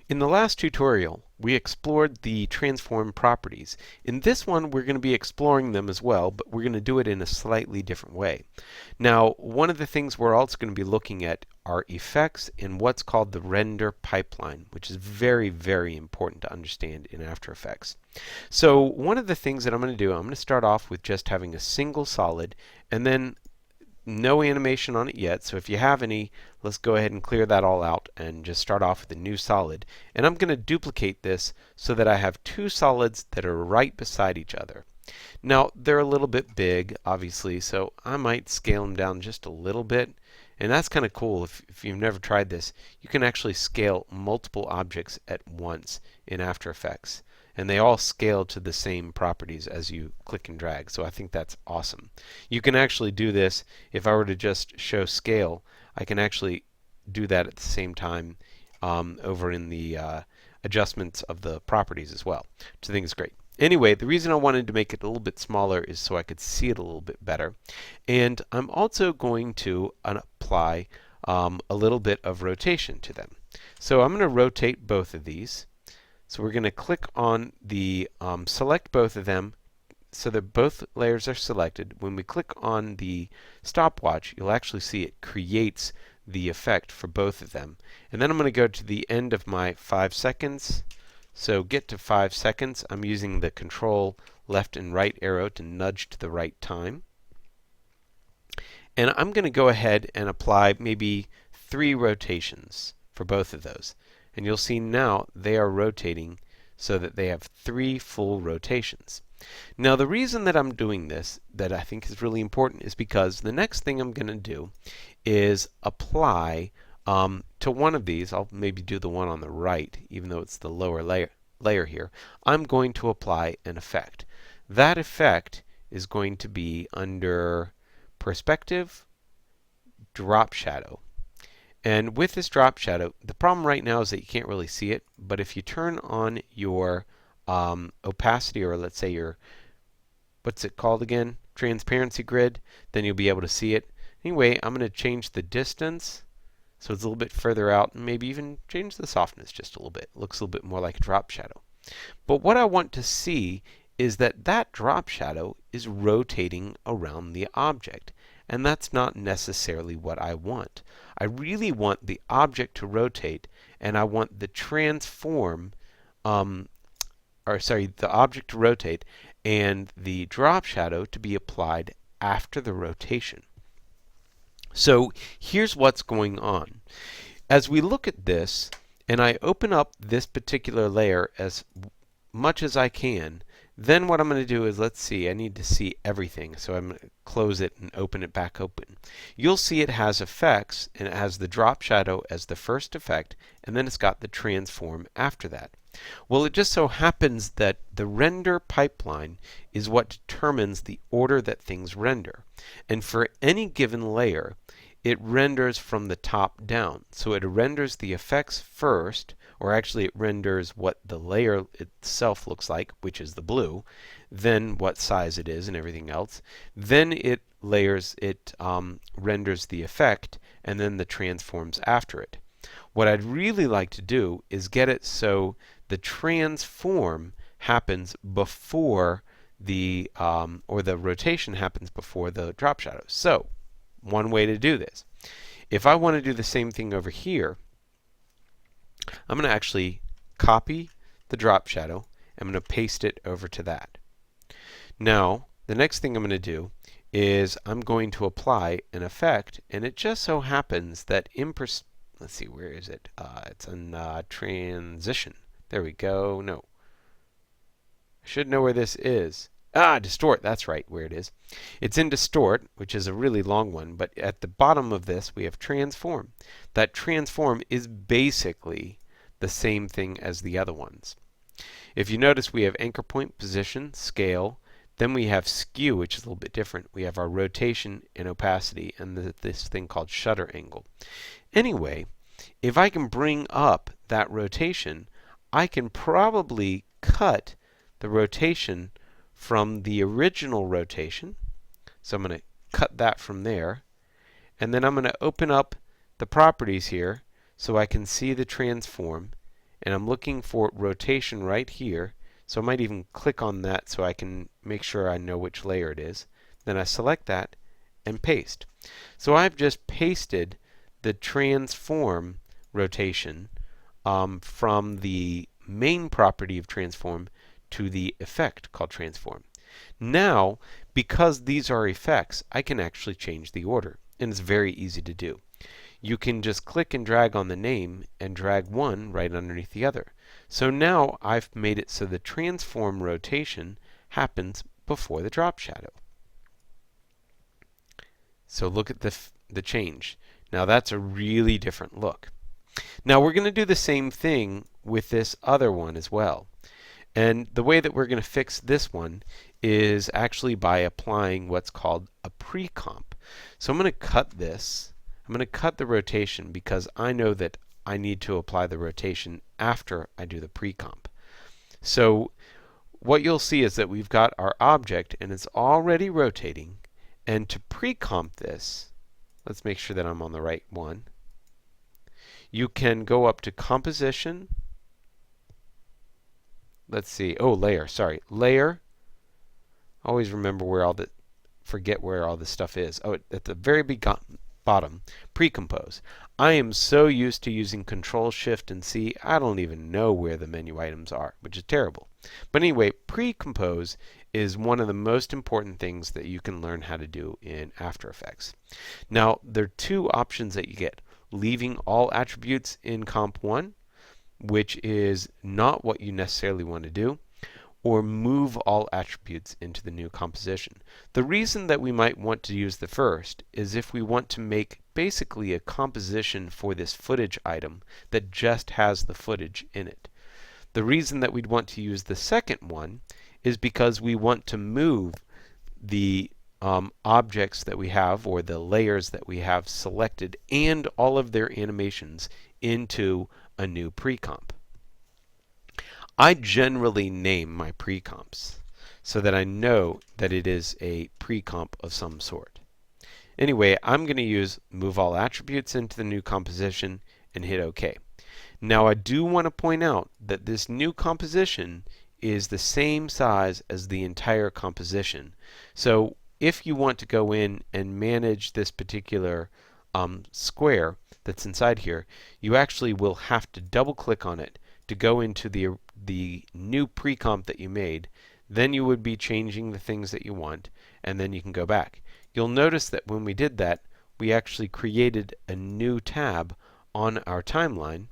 In the last tutorial, we explored the transform properties. In this one, we're going to be exploring them as well, but we're going to do it in a slightly different way. Now, one of the things we're also going to be looking at are effects in what's called the render pipeline, which is very, very important to understand in After Effects. So one of the things that I'm going to do, I'm going to start off with just having a single solid, and then no animation on it yet, so if you have any, let's go ahead and clear that all out and just start off with a new solid. And I'm going to duplicate this so that I have two solids that are right beside each other. Now, they're a little bit big, obviously, so I might scale them down just a little bit. And that's kind of cool. If you've never tried this, you can actually scale multiple objects at once in After Effects. And they all scale to the same properties as you click and drag. So I think that's awesome. You can actually do this. If I were to just show scale, I can actually do that at the same time over in the adjustments of the properties as well, which I think is great. Anyway, the reason I wanted to make it a little bit smaller is so I could see it a little bit better. And I'm also going to apply a little bit of rotation to them. So I'm going to rotate both of these. So we're going to click on the select both of them so that both layers are selected. When we click on the stopwatch, you'll actually see it creates the effect for both of them. And then I'm going to go to the end of my 5 seconds. So get to 5 seconds. I'm using the control left and right arrow to nudge to the right time. And I'm going to go ahead and apply maybe 3 rotations for both of those. And you'll see now they are rotating so that they have 3 full rotations. Now the reason that I'm doing this, that I think is really important, is because the next thing I'm going to do is apply to one of these. I'll maybe do the one on the right, even though it's the lower layer here. I'm going to apply an effect. That effect is going to be under Perspective, Drop Shadow. And with this drop shadow, the problem right now is that you can't really see it, but if you turn on your opacity, or let's say your, what's it called again? Transparency grid, then you'll be able to see it. Anyway, I'm going to change the distance so it's a little bit further out, and maybe even change the softness just a little bit. It looks a little bit more like a drop shadow. But what I want to see is that that drop shadow is rotating around the object. And that's not necessarily what I want. I really want the object to rotate, and I want the the object to rotate and the drop shadow to be applied after the rotation. So here's what's going on. As we look at this, and I open up this particular layer as much as I can, then what I'm going to do is, let's see, I need to see everything, so I'm going to close it and open it back open. You'll see it has effects, and it has the drop shadow as the first effect, and then it's got the transform after that. Well, it just so happens that the render pipeline is what determines the order that things render. And for any given layer, it renders from the top down. So it renders the effects first, or actually it renders what the layer itself looks like, which is the blue, then what size it is and everything else. Then it renders the effect, and then the transforms after it. What I'd really like to do is get it so the transform happens before the, or the rotation happens before the drop shadow. So, one way to do this. If I want to do the same thing over here, I'm going to actually copy the drop shadow. I'm going to paste it over to that. Now, the next thing I'm going to do is I'm going to apply an effect, and it just so happens that let's see, where is it? It's in transition. There we go. No. I should know where this is. Distort, that's right, where it is. It's in Distort, which is a really long one, but at the bottom of this we have Transform. That Transform is basically the same thing as the other ones. If you notice, we have Anchor Point, Position, Scale, then we have Skew, which is a little bit different. We have our Rotation and Opacity, and this thing called Shutter Angle. Anyway, if I can bring up that rotation, I can probably cut the rotation from the original rotation. So I'm going to cut that from there. And then I'm going to open up the properties here so I can see the transform. and I'm looking for rotation right here. So I might even click on that so I can make sure I know which layer it is. Then I select that and paste. So I've just pasted the transform rotation from the main property of transform to the effect called transform. Now, because these are effects, I can actually change the order, and it's very easy to do. You can just click and drag on the name and drag one right underneath the other. So now I've made it so the transform rotation happens before the drop shadow. So look at the change. Now that's a really different look. Now we're going to do the same thing with this other one as well. And the way that we're going to fix this one is actually by applying what's called a precomp. So I'm going to cut this. I'm going to cut the rotation because I know that I need to apply the rotation after I do the precomp. So what you'll see is that we've got our object and it's already rotating. And to precomp this, let's make sure that I'm on the right one. You can go up to composition. Let's see. Oh, layer. Sorry. Layer. Always remember where all the, forget where all this stuff is. Oh, at the very bottom, Precompose. I am so used to using Control Shift and C, I don't even know where the menu items are, which is terrible. But anyway, Precompose is one of the most important things that you can learn how to do in After Effects. Now, there are two options that you get. Leaving all attributes in Comp 1, which is not what you necessarily want to do, or move all attributes into the new composition. The reason that we might want to use the first is if we want to make basically a composition for this footage item that just has the footage in it. The reason that we'd want to use the second one is because we want to move the objects that we have, or the layers that we have selected, and all of their animations into a new precomp. I generally name my precomps so that I know that it is a precomp of some sort. Anyway, I'm going to use move all attributes into the new composition and hit OK. Now I do want to point out that this new composition is the same size as the entire composition. So if you want to go in and manage this particular square that's inside here, you actually will have to double click on it to go into the new precomp that you made. Then you would be changing the things that you want, and then you can go back. You'll notice that when we did that, we actually created a new tab on our timeline,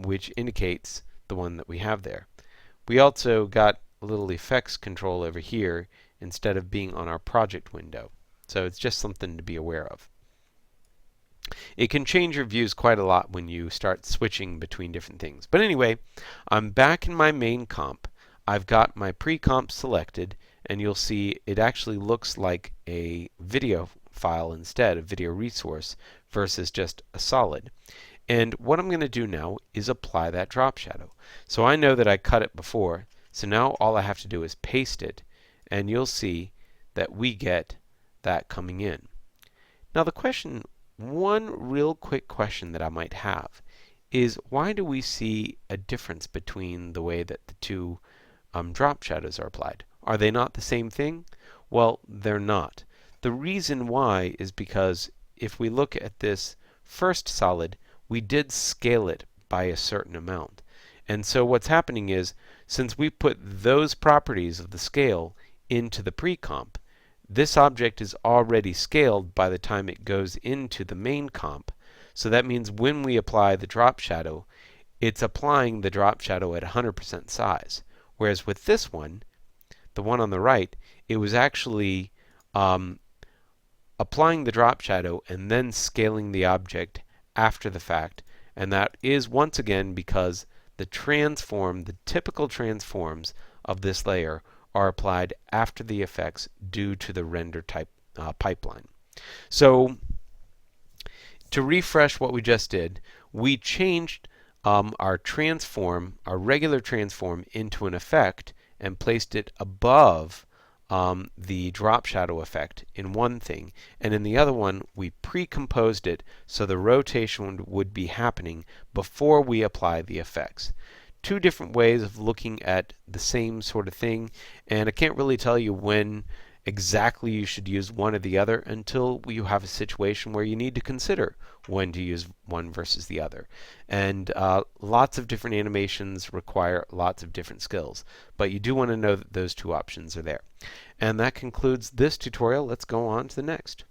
which indicates the one that we have there. We also got a little effects control over here instead of being on our project window. So it's just something to be aware of. It can change your views quite a lot when you start switching between different things. But anyway, I'm back in my main comp. I've got my precomp selected, and you'll see it actually looks like a video file instead, a video resource, versus just a solid. And what I'm going to do now is apply that drop shadow. So I know that I cut it before, so now all I have to do is paste it, and you'll see that we get that coming in. Now the question, one real quick question that I might have is, why do we see a difference between the way that the two drop shadows are applied? Are they not the same thing? Well, they're not. The reason why is because if we look at this first solid, we did scale it by a certain amount. And so what's happening is, since we put those properties of the scale into the precomp, this object is already scaled by the time it goes into the main comp. So that means when we apply the drop shadow, it's applying the drop shadow at 100% size. Whereas with this one, the one on the right, it was actually applying the drop shadow and then scaling the object after the fact. And that is once again because the typical transforms of this layer are applied after the effects due to the render type pipeline. So to refresh what we just did, we changed our regular transform into an effect and placed it above the drop shadow effect in one thing, and in the other one we pre-composed it so the rotation would be happening before we apply the effects. Two different ways of looking at the same sort of thing, and I can't really tell you when exactly you should use one or the other until you have a situation where you need to consider when to use one versus the other. And lots of different animations require lots of different skills, but you do want to know that those two options are there. And that concludes this tutorial. Let's go on to the next.